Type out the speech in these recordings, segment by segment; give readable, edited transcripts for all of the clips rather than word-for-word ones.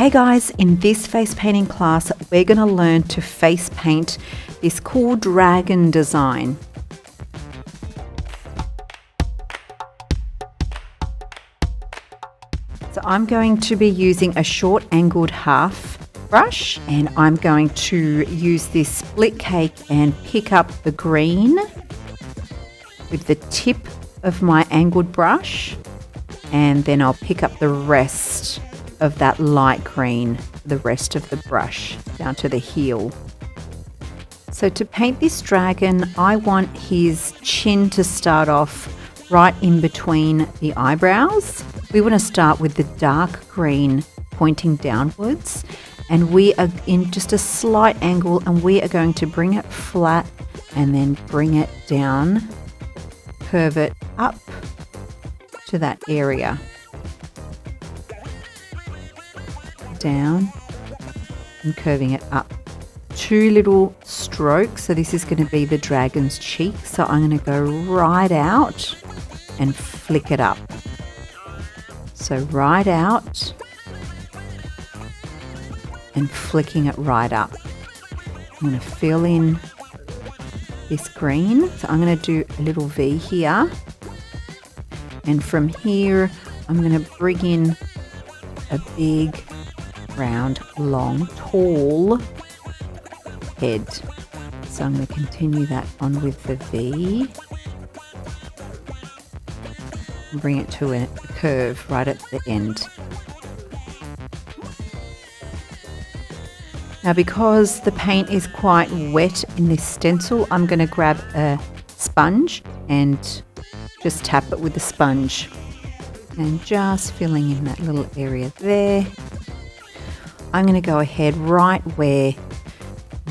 Hey guys, in this face painting class, we're going to learn to face paint this cool dragon design. So I'm going to be using a short angled half brush, and I'm going to use this split cake and pick up the green with the tip of my angled brush, and then I'll pick up the rest of that light green, the rest of the brush down to the heel. So to paint this dragon, I want his chin to start off right in between the eyebrows. We want to start with the dark green pointing downwards, and we are in just a slight angle, and we are going to bring it flat and then bring it down, curve it up to that area. Down and curving it up. 2 little strokes. So this is going to be the dragon's cheek. So I'm going to go right out and flick it up. So right out and flicking it right up. I'm going to fill in this green. So I'm going to do a little V here. And from here, I'm going to bring in a big, round, long, tall head. So I'm going to continue that on with the V and bring it to a curve right at the end. Now, because the paint is quite wet in this stencil, I'm going to grab a sponge and just tap it with the sponge and just filling in that little area there. I'm going to go ahead right where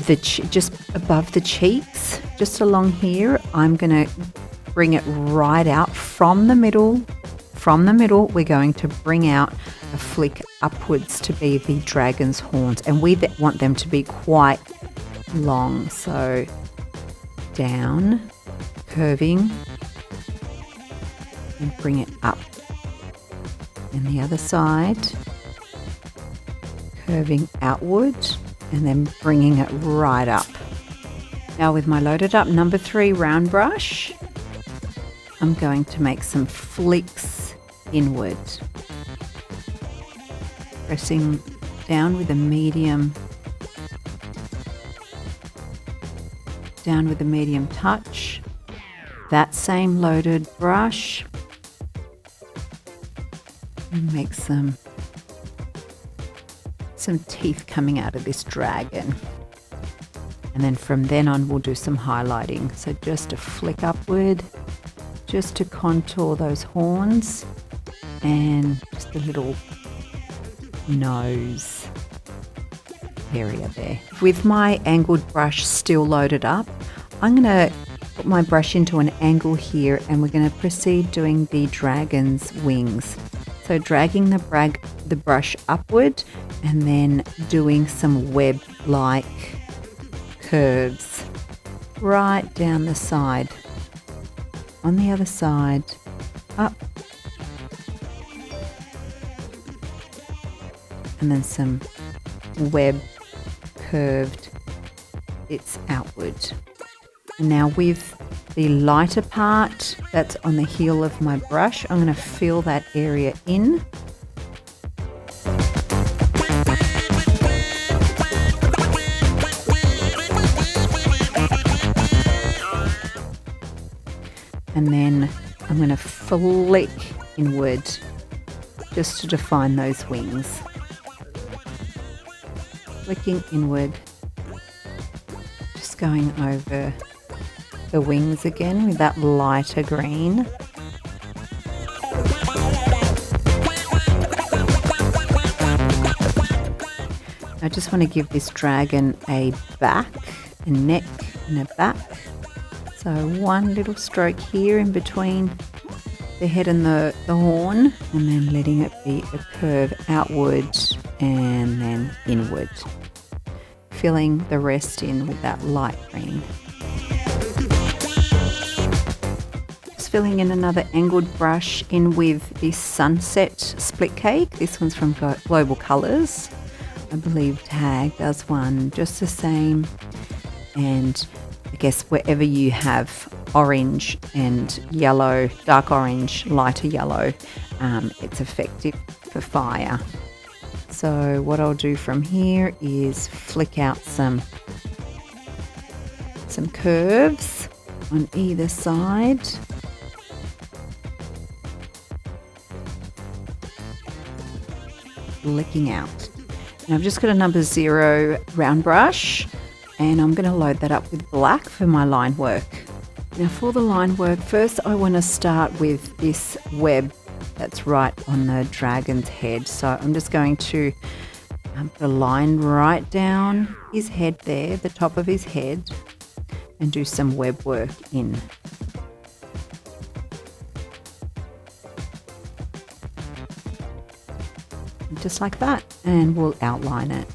just above the cheeks, just along here. I'm going to bring it right out from the middle. From the middle, we're going to bring out a flick upwards to be the dragon's horns, and we want them to be quite long. So down, curving, and bring it up. And the other side, curving outward and then bringing it right up. Now with my loaded up number 3 round brush, I'm going to make some flicks inward, pressing down with a medium touch. That same loaded brush, and make some teeth coming out of this dragon. And then from then on, we'll do some highlighting. So just a flick upward, just to contour those horns, and just a little nose area there. With my angled brush still loaded up, I'm going to put my brush into an angle here, and we're going to proceed doing the dragon's wings. So dragging the brush upward and then doing some web-like curves right down the side. On the other side, up. And then some web curved bits outward. And now with the lighter part that's on the heel of my brush, I'm going to fill that area in. And then I'm going to flick inward just to define those wings. Flicking inward, just going over the wings again with that lighter green. I just want to give this dragon a back, a neck and a back. So one little stroke here in between the head and the horn, and then letting it be a curve outward and then inward. Filling the rest in with that light green. Just filling in another angled brush in with this sunset split cake. This one's from Global Colours. I believe Tag does one just the same. And I guess wherever you have orange and yellow, dark orange, lighter yellow, it's effective for fire. So what I'll do from here is flick out some curves on either side. Flicking out. And I've just got a number 0 round brush, and I'm going to load that up with black for my line work. Now for the line work, first I want to start with this web that's right on the dragon's head. So I'm just going to put a line right down his head there, the top of his head, and do some web work in. Just like that, and we'll outline it.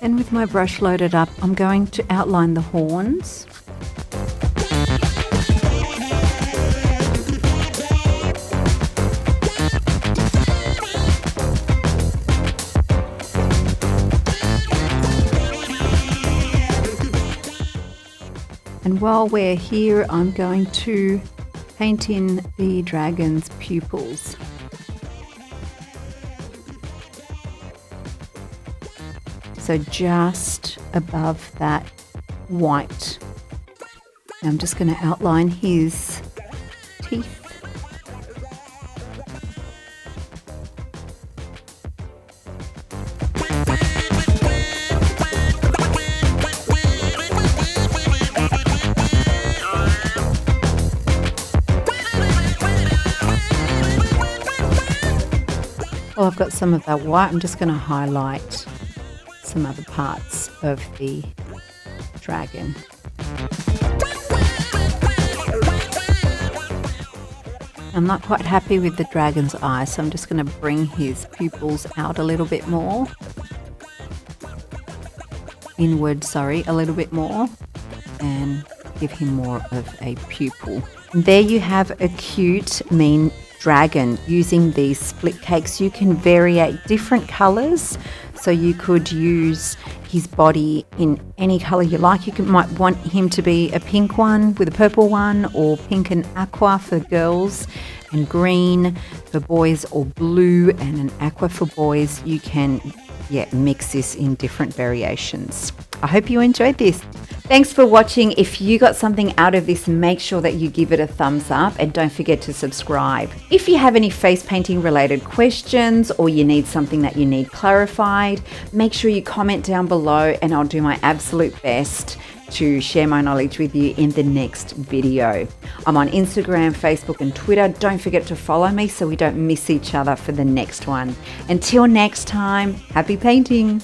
And with my brush loaded up, I'm going to outline the horns. And while we're here, I'm going to paint in the dragon's pupils. So just above that white. Now I'm just going to outline his teeth. Well, I've got some of that white. I'm just going to highlight some other parts of the dragon. I'm not quite happy with the dragon's eyes, so I'm just going to bring his pupils out a little bit more. Inward, sorry, a little bit more, and give him more of a pupil. And there you have a cute, mean dragon using these split cakes. You can variate different colors, so you could use his body in any color you like. You might want him to be a pink one with a purple one, or pink and aqua for girls, and green for boys, or blue and an aqua for boys. You can mix this in different variations. I hope you enjoyed this. Thanks for watching. If you got something out of this, make sure that you give it a thumbs up, and don't forget to subscribe. If you have any face painting related questions, or you need something that you need clarified, make sure you comment down below, and I'll do my absolute best to share my knowledge with you in the next video. I'm on Instagram, Facebook and Twitter. Don't forget to follow me so we don't miss each other for the next one. Until next time, happy painting.